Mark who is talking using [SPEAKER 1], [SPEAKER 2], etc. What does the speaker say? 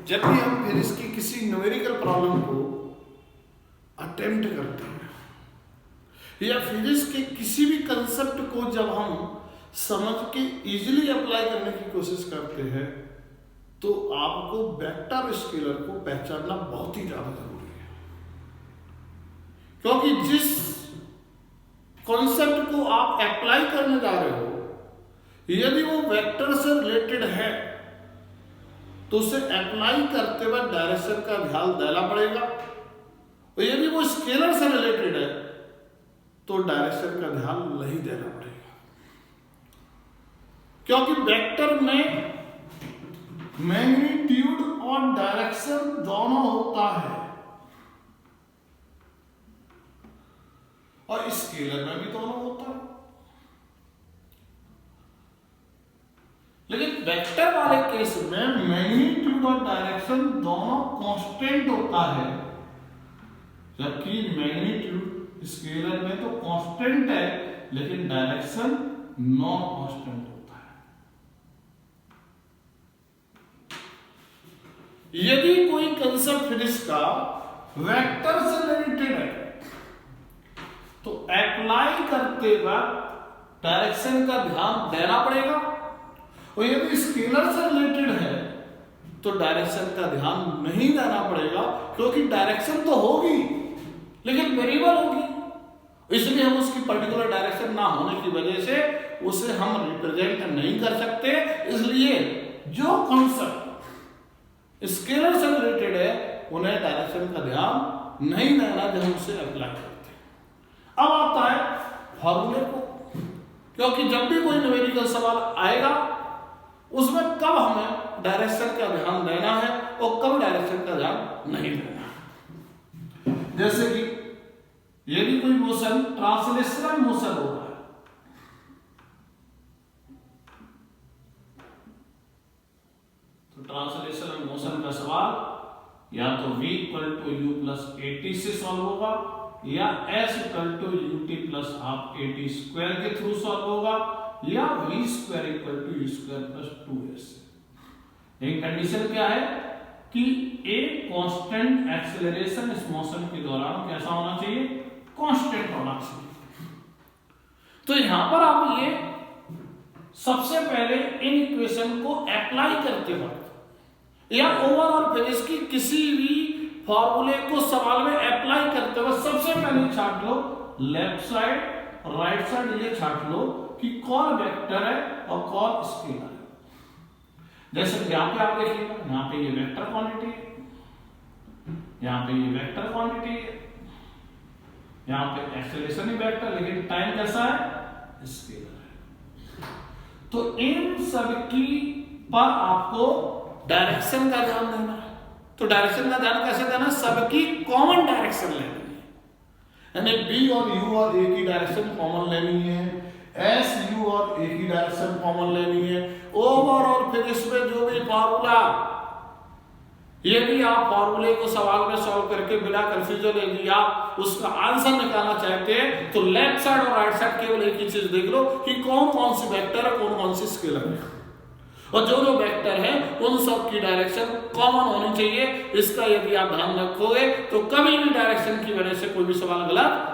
[SPEAKER 1] जब भी हम फिर इसकी किसी न्यूमेरिकल प्रॉब्लम को अटेम्प्ट करते हैं या फिजिक्स के किसी भी कंसेप्ट को जब हम समझ के इजीली अप्लाई करने की कोशिश करते हैं तो आपको वेक्टर स्केलर को पहचानना बहुत ही ज्यादा जरूरी है, क्योंकि जिस कॉन्सेप्ट को आप अप्लाई करने जा रहे हो यदि वो वेक्टर से रिलेटेड है तो उसे अप्लाई करते वक्त डायरेक्शन का ध्यान देना पड़ेगा, और यदि वो स्केलर से रिलेटेड है तो डायरेक्शन का ध्यान नहीं देना पड़ेगा, क्योंकि वेक्टर में मैग्नीट्यूड और डायरेक्शन दोनों होता है और स्केलर में भी दोनों होता है। लेकिन वेक्टर वाले केस में मैग्नीट्यूड और डायरेक्शन दोनों कांस्टेंट होता है, जबकि मैग्नीट्यूड स्केलर में तो कांस्टेंट है लेकिन डायरेक्शन नॉन कांस्टेंट होता है। यदि कोई कंसेप्ट फिजिक्स का वेक्टर से रिलेटेड है तो अप्लाई करते वक्त डायरेक्शन का ध्यान देना पड़ेगा, और यदि स्केलर से रिलेटेड है तो डायरेक्शन का ध्यान नहीं देना पड़ेगा, क्योंकि डायरेक्शन तो होगी लेकिन वेरिएबल होगी, इसलिए हम उसकी पर्टिकुलर डायरेक्शन ना होने की वजह से उसे हम रिप्रेजेंट नहीं कर सकते। इसलिए जो कॉन्सेप्ट स्केलर से रिलेटेड है उन्हें डायरेक्शन का ध्यान नहीं देना जब हम उसे अप्लाई करते हैं। अब आता है फॉर्मूले को, क्योंकि जब भी कोई न्यूमेरिकल सवाल आएगा उसमें कब हमें डायरेक्शन का ध्यान देना है और कब डायरेक्शन का ध्यान नहीं देना है। जैसे कि यदि कोई मोशन ट्रांसलेशनल मोशन हो रहा है तो ट्रांसलेशनल मोशन का सवाल या तो v = u + at से सॉल्व होगा या s = ut + half at square के थ्रू सॉल्व होगा या v² = u² + 2s। एक कंडीशन क्या है कि एक कांस्टेंट एक्सेलरेशन इस मोशन के दौरान कैसा होना चाहिए, कांस्टेंट होना चाहिए। तो यहां पर आप ये सबसे पहले इन इक्वेशन को अप्लाई करते वक्त या ओवरऑल फिजिक्स की किसी भी फॉर्मूले को सवाल में अप्लाई करते वक्त सबसे पहले छाट लो लेफ्ट साइड राइट साइड, ये छाट लो कि कौन वेक्टर है और कौन स्केलर है। जैसे यहां पे आप देखिएगा, यहां पे ये वेक्टर क्वांटिटी है, यहां पे ये वेक्टर क्वांटिटी है, यहां पे एक्सेलरेशन ही वेक्टर लेकिन टाइम कैसा है, स्केलर है। तो इन सब की पर आपको डायरेक्शन का ध्यान देना है। तो डायरेक्शन का ध्यान कैसे देना, सबकी कॉमन डायरेक्शन लेनी है, यानी बी और यू और ए की डायरेक्शन कॉमन लेनी है, एस यू और ए की डायरेक्शन कॉमन लेनी है। ओवरऑल फिजिक्स में जो भी फॉर्मूला, यदि आप फॉर्मूले को सवाल में सॉल्व करके बिना कंफ्यूजन यदि आप उसका आंसर निकालना चाहते हैं तो लेफ्ट साइड और राइट साइड केवल एक ही चीज देख लो कि कौन कौन सी वेक्टर है, कौन कौन सी स्केलर है, और जो जो वेक्टर है उन सब की डायरेक्शन कॉमन होनी चाहिए। इसका यदि आप ध्यान रखोगे तो कभी भी डायरेक्शन की वजह से कोई भी सवाल गलत